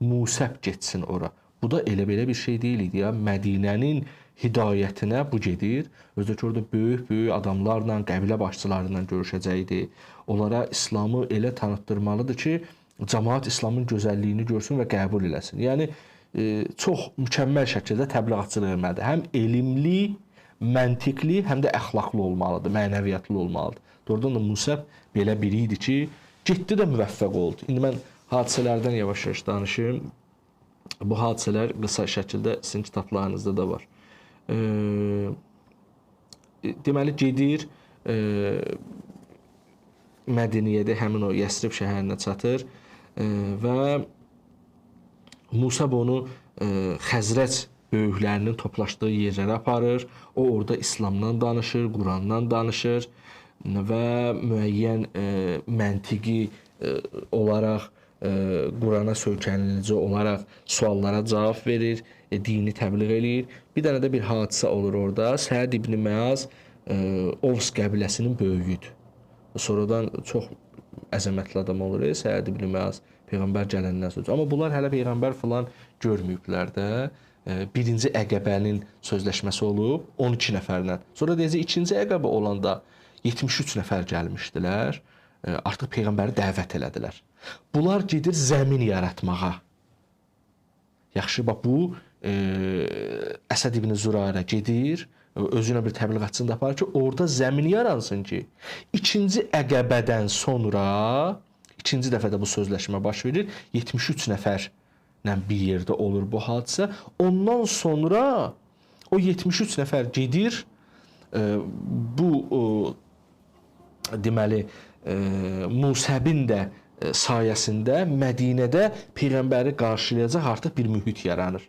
S1: Musəb getsin ora. Bu da elə-belə bir şey deyil idi ya. Mədinənin hidayətinə bu gedir. Özü də ki, orada böyük-böyük adamlarla, qəbilə başçılarla görüşəcəkdi. Onlara İslamı elə tanıtdırmalıdır ki, cəmaət İslamın gözəlliyini görsün və qəbul eləsin. Yəni, çox mükəmməl şəkildə təbliğatçılıq etməlidir. Həm elmli, məntiqli, həm də əxlaqlı olmalıdır, mənəviyyatlı olmalıdır. Doğrudan da Musəb belə biri idi ki, Getdi də müvəffəq oldu. İndi mən hadisələrdən yavaş-yavaş danışım. Bu hadisələr qısa şəkildə sizin kitablarınızda da var. Deməli gedir, Mədiniyyədə həmin o Yəsrib şəhərinə çatır və Musab onu Xəzrəc böyüklərinin toplaşdığı yerlərə aparır. O orada İslamdan danışır, Qurandan danışır və müəyyən məntiqi olaraq Qurana söykənilici olaraq suallara cavab verir, dini təbliğ eləyir. Bir dənə də bir hadisə olur orada. Səəd ibn Məaz Ovs qəbiləsinin böyüyüdür. Sonradan çox əzəmətli adam olur. Səəd ibn Məaz Peyğəmbər gələndən sonra. Amma bunlar hələ Peyğəmbər falan görməyiblər də. Birinci Əqəbənin sözləşməsi olub 12 nəfərlə. Sonra deyəcək ikinci Əqəbə olanda 73 nəfər gəlmişdilər. Artıq Peyğəmbəri dəvət elədilər. Bunlar gedir zəmin yaratmağa. Yaxşı, bax bu Əsəd ibn Zürarə gedir, özünə bir təbliğatçını da aparır ki, orada zəmin yaransın ki, ikinci Əqəbədən sonra, ikinci dəfə də bu sözləşmə baş verir, 73 nəfərlə bir yerdə olur bu hadisə. Ondan sonra o 73 nəfər gedir, bu deməli, Musəbin də sayəsində Mədinədə Peyğəmbəri qarşılayacaq artıq bir mühit yaranır.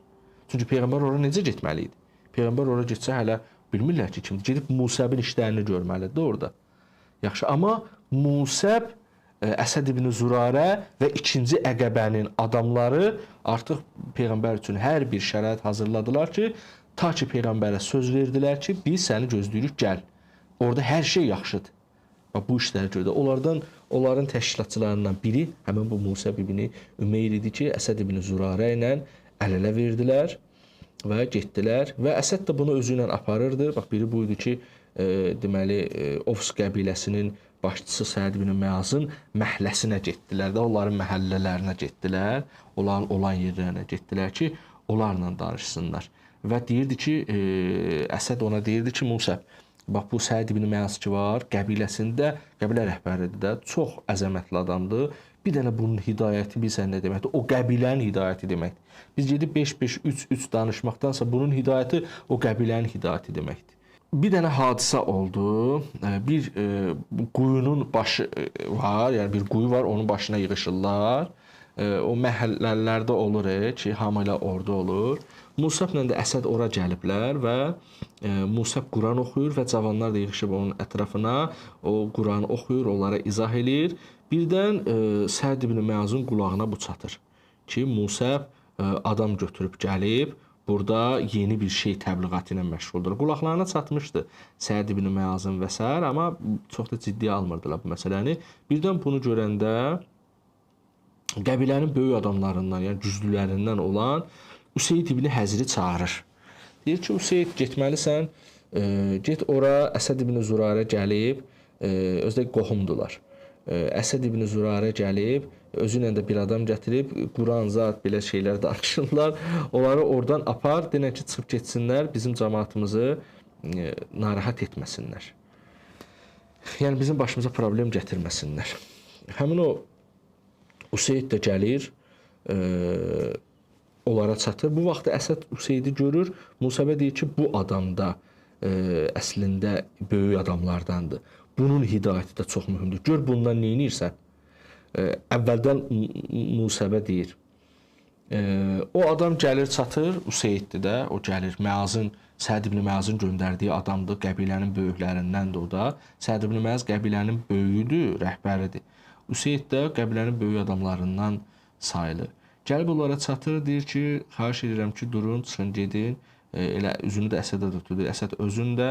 S1: Çünki Peyğəmbər ora necə getməli idi? Peyğəmbər ora getsə hələ bilmirlər ki, kimdir. Gedib Musəbin işlərini görməlidir orada. Yaxşı, amma Musəb, Əsəd ibn Zürarə və ikinci Əqəbənin adamları artıq Peyğəmbər üçün hər bir şərait hazırladılar ki, ta ki Peyğəmbərə söz verdilər ki, biz səni gözləyirik, gəl. Orada hər şey yaxşıdır. Bu işləri gördü. Onların təşkilatçılarından biri həmin bu Musəb ibn Ümeyr idi ki, Əsəd ibn Zürarə ilə əl-ələ verdilər və getdilər və Əsəd də bunu özü ilə aparırdı. Bax, biri bu idi ki, deməli, Ovs qəbiləsinin başçısı Səəd ibn Məazın məhəlləsinə getdilər də, onların məhəllələrinə getdilər, onların olan yerlərinə getdilər ki, onlarla danışsınlar. Və deyirdi ki, Əsəd ona deyirdi ki, Musəb, bax, bu Səəd ibn Məaz ki var, qəbiləsində, qəbilə rəhbəridir də, çox əzəmətli adamdır. Bir dənə bunun hidayəti bilsən nə deməkdir? O qəbilənin hidayəti deməkdir. Biz gedib 5-5-3-3 danışmaqdansa bunun hidayəti o qəbilənin hidayəti deməkdir. Bir dənə hadisə oldu. Bir quyunun başı var, yəni bir quyu var, onun başına yığışırlar. O məhəllələrdə olur ki, hamı ilə orada olur. Musəblə də Əsəd ora gəliblər və Musəb Quran oxuyur və cavanlar da yığışıb onun ətrafına. O Quranı oxuyur, onlara izah eləyir. Birdən Səəd ibn Məazın qulağına bu çatır ki, Musəb adam götürüb gəlib, burada yeni bir şey təbliğatı ilə məşğuldur. Qulaqlarına çatmışdı Səəd ibn Məazın və s. Amma çox da ciddiyə almırdılar bu məsələni. Birdən bunu görəndə qəbilənin böyük adamlarından, yəni güclülərindən olan Üseyd ibn Həzri çağırır. Deyir ki, Üseyd, getməlisən, get ora. Əsəd ibn Zürarə gəlib, özdə qohumdular. Əsəd ibn Zürarə gəlib, özü ilə də bir adam gətirib, Quran, zat, belə şeylər danışırlar. Onları oradan apar, denən ki, çıxıb getsinlər, bizim cəmaatımızı narahat etməsinlər. Yəni, bizim başımıza problem gətirməsinlər. Həmin o Üseyd də gəlir, onlara çatır. Bu vaxt Əsəd Üseydi görür, Musəbə deyir ki, bu adam da əslində böyük adamlardandır. Bunun hidayəti də çox mühümdür. Gör bundan nə edirsən? Əvvəldən Musəbə deyir. O adam gəlir, çatır, Üseyddir də, o gəlir. Məazın, Səəd ibn Məazın göndərdiyi adamdır, qəbilənin böyüklərindəndir o da. Səəd ibn Məaz qəbilənin böyüdür, rəhbəridir. Üseyd də qəbilənin böyük adamlarından sayılır. Gəlib onlara çatır, deyir ki, xahiş edirəm ki, durun, çıxın, gedin. Elə üzünü də Əsədə tutur. Əsəd özün də,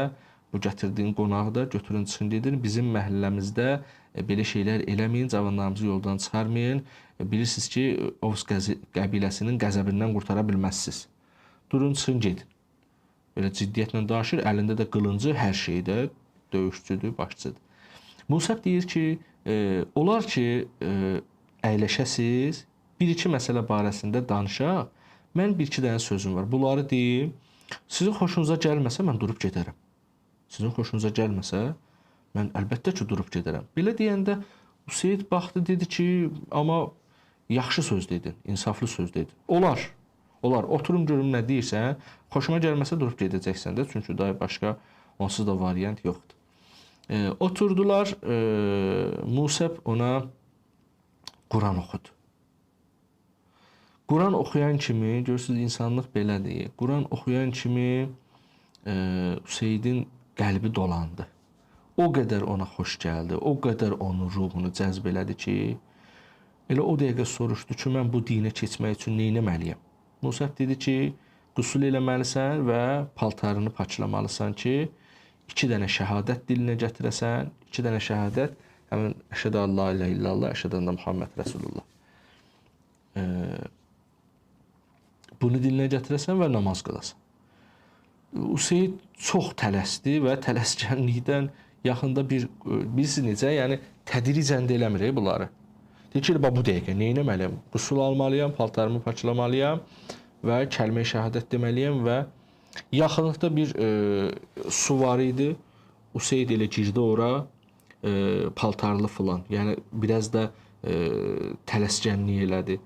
S1: bu gətirdiyin qonağı da götürün, çıxın, gedin. Bizim məhəlləmizdə belə şeylər eləməyin, cavanlarımızı yoldan çıxarmayın. Bilirsiniz ki, Ovs qəbiləsinin qəzəbindən qurtara bilməzsiniz. Durun, çıxın, gedin. Belə ciddiyyətlə danışır, əlində də qılıncı, hər şeydə döyüşçüdür, başçıdır. Musəb deyir ki, olar ki, əyləşəsiz, bir-iki məsələ barəsində danışaq. Mən bir-iki dənə sözüm var. Bunları deyim. Sizin xoşunuza gəlməsə, mən durub gedərəm. Sizin xoşunuza gəlməsə, mən əlbəttə ki, durub gedərəm. Belə deyəndə Useyd baxdı, dedi ki, amma yaxşı söz dedin, insaflı söz dedin. Olar. Olar. Oturum görüm nə deyirsən. Xoşuma gəlməsə durub gedəcəksən də. Çünki daha başqa onsuz da variant yoxdur. Oturdular. Musəb ona Quran oxudu. Quran oxuyan kimi, görürsünüz, insanlıq belədir. Quran oxuyan kimi Useydin qəlbi dolandı. O qədər ona xoş gəldi, o qədər onun ruhunu cəzb elədi ki, elə o dəqiqə soruşdu ki, mən bu dinə keçmək üçün nə etməliyəm? Musəb dedi ki, qüsul eləməlisən və paltarını paçlamalısan ki, 2 dənə şəhadət dilinə gətirəsən, 2 dənə şəhadət, həmin əşhədə an la ilahə illallah, əşhədə ənə Muhammed Rəsulullah. Bunu dilinə gətirəsən və namaz qılasan. Useyd çox tələsdi və tələskənlikdən yaxında bilirsiniz necə, yəni tədricən də eləmir bunları. Deyir ki, bu dəqiqə nə etməliyəm? Qüsul almalıyam, paltarımı paçlamalıyam və kəlmə-i şəhadət deməliyəm və yaxınlıqda bir su var idi. Useyd elə girdi ora, paltarlı filan. Yəni biraz da tələskənlik elədi.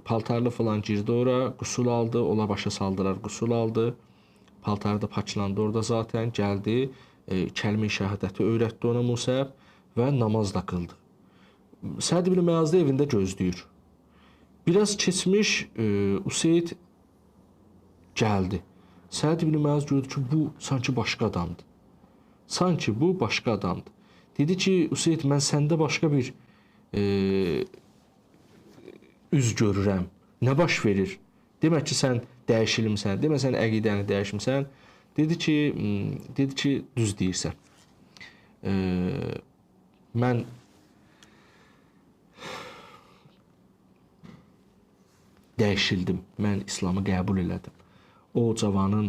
S1: Paltarlı filan girdi ora, qüsul aldı, ola başa saldılar, qüsul aldı. Paltarı da paçlandı orada zaten, gəldi, kəlmə-i şəhadəti öyrətdi ona Musəb və namaz da qıldı. Səd ibn Müəz də evində gözləyir. Biraz keçmiş Useyd gəldi. Səd ibn Müəz gördü ki, bu sanki başqa adamdır. Sanki bu başqa adamdır. Dedi ki, Useyd, mən səndə başqa bir üz görürəm. Nə baş verir? Demək ki, sən dəyişilmisən, demək sən əqidəni dəyişmisən. Dedi ki, düz deyirsən. Mən dəyişildim. Mən İslamı qəbul elədim. O cavanın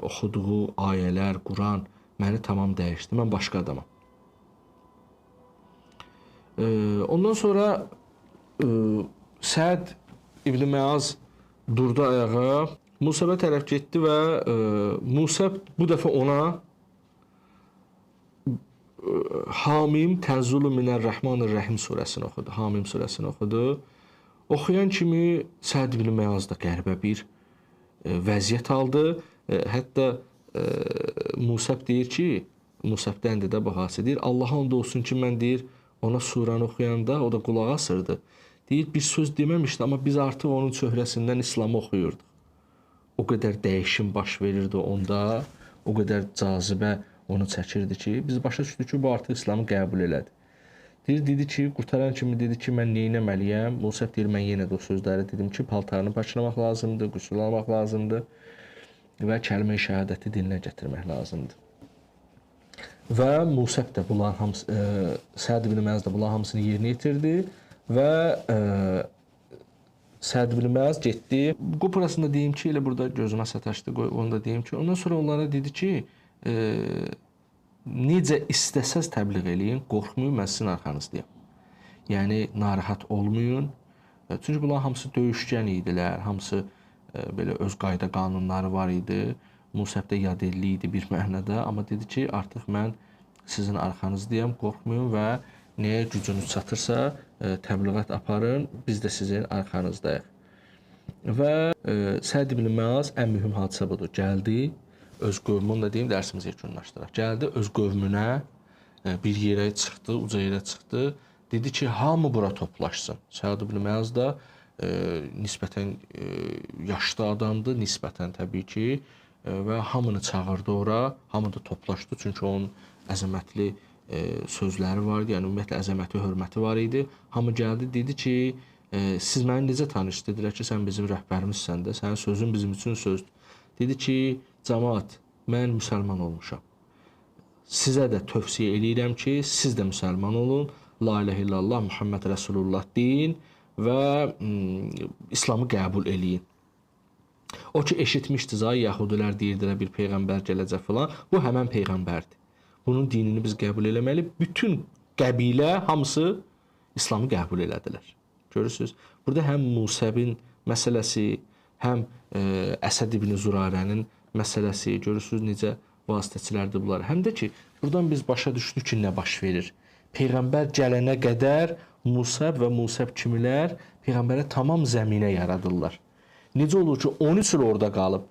S1: oxuduğu ayələr, Quran məni tamam dəyişdi. Mən başqa adamam. Ondan sonra Səd ibn Müəz durdu ayağa, Musəbə tərəf getdi və Musəb bu dəfə ona Hamim Tənzulu Minər-Rəhmanir-Rəhim surəsini oxudu. Hamim surəsini oxudu. Oxuyan kimi Səd ibn Müəz də qəribə bir vəziyyət aldı. Hətta Musəb deyir ki, Musəbdəndir də bu hadisə deyir, Allaha and olsun ki, mən deyir, ona suranı oxuyanda o da qulağı asırdı. Deyir, bir söz deməmişdi, amma biz artıq onun çöhrəsindən İslamı oxuyurduq. O qədər dəyişim baş verirdi onda, o qədər cazibə onu çəkirdi ki, biz başa düşdük ki, bu artıq İslamı qəbul elədi. Deyir, dedi ki, qurtaran kimi dedi ki, mən nə etməliyəm? Musəb deyir, mən yenə də o sözləri dedim ki, paltarını paçlamaq lazımdır, qüsul almaq lazımdır və kəlmə-i şəhadəti dilinə gətirmək lazımdır. Və Musəb də bunların hamısı, Səd ibn Müəz də bunların hamısını yerinə yetirdi və Səd ibn Müəz getdi. Bu burasında deyim ki, elə burada gözümə sataşdı, onu da deyim ki, ondan sonra onlara dedi ki, necə istəsəz təbliğ eləyin, qorxmayın, mən sizin arxanızdayım. Yəni, narahat olmayın. Çünki bunlar hamısı döyüşkən idilər, hamısı belə öz qayda qanunları var idi. Musəb də yadelli idi bir mənada, amma dedi ki, artıq mən sizin arxanızdayım, qorxmayın və nəyə gücünüz çatırsa təbliğat aparın, biz də sizin arxanızdayıq. Və Səd ibn Müəz ən mühüm hadisə budur. Gəldi, öz qövmünü də deyim, dərsimizi yekunlaşdıraq. Gəldi, öz qövmünə bir yerə çıxdı, uca yerə çıxdı. Dedi ki, hamı bura toplaşsın. Səd ibn Müəz də nisbətən yaşlı adamdır, nisbətən təbii ki, və hamını çağırdı ora, hamı da toplaşdı, çünki onun əzəmətli sözləri var idi, yəni ümumiyyətlə əzəməti, hörməti var idi. Hamı gəldi, dedi ki, siz məni necə tanışdı? Dedilər ki, sən bizim rəhbərimizsən də, sənin sözün bizim üçün sözdür. Dedi ki, cəmaət, mən müsəlman olmuşam. Sizə də tövsiyə eləyirəm ki, siz də müsəlman olun, la ilahə illallah, Muhammed Rəsulullah deyin və İslamı qəbul eləyin. O ki, eşitmişdi, Yəhudilər deyirdilər, bir peyğəmbər gələcək falan, bu həmən peyğəmbərdir. Bunun dinini biz qəbul eləməli. Bütün qəbilə hamısı İslamı qəbul elədilər. Görürsünüz? Burada həm Musəbin məsələsi, həm Əsəd ibn Zürarənin məsələsi, görürsünüz necə vasitəçilərdir bunlar. Həm də ki, buradan biz başa düşdük ki, nə baş verir. Peyğəmbər gələnə qədər Musəb və Musəb kimilər Peyğəmbərə tamam zəminə yaradırlar. Necə olur ki, 13 il orada qalıb,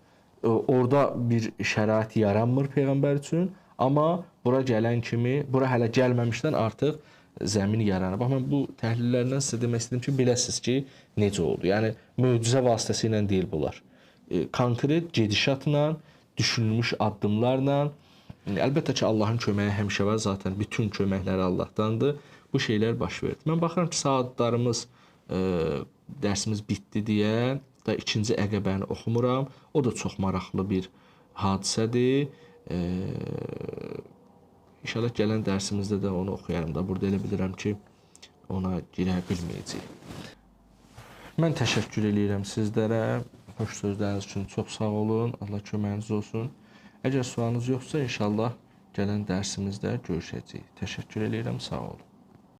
S1: orada bir şərait yaranmır Peyğəmbər üçün, amma bura gələn kimi, bura hələ gəlməmişdən artıq zəmin yaranır. Bax, mən bu təhlillərdən sizə demək istədim ki, biləsiniz ki, necə oldu. Yəni, möcüzə vasitəsilə deyil bunlar. Konkret gedişatla, düşünülmüş addımlarla, əlbəttə ki, Allahın köməyi həmişə var, zaten bütün köməkləri Allahdandır. Bu şeylər baş verdi. Mən baxıram ki, saatlarımız, dərsimiz bitdi deyə da ikinci əqəbəni oxumuram. O da çox maraqlı bir hadisədir. İnşallah gələn dərsimizdə də onu oxuyaram da. Burada elə bilirəm ki, ona girə bilməyəcəyik. Mən təşəkkür edirəm sizlərə. Xoş sözləriniz üçün çox sağ olun. Allah köməyiniz olsun. Əgər sualınız yoxsa, inşallah gələn dərsimizdə görüşəcəyik. Təşəkkür edirəm, sağ olun.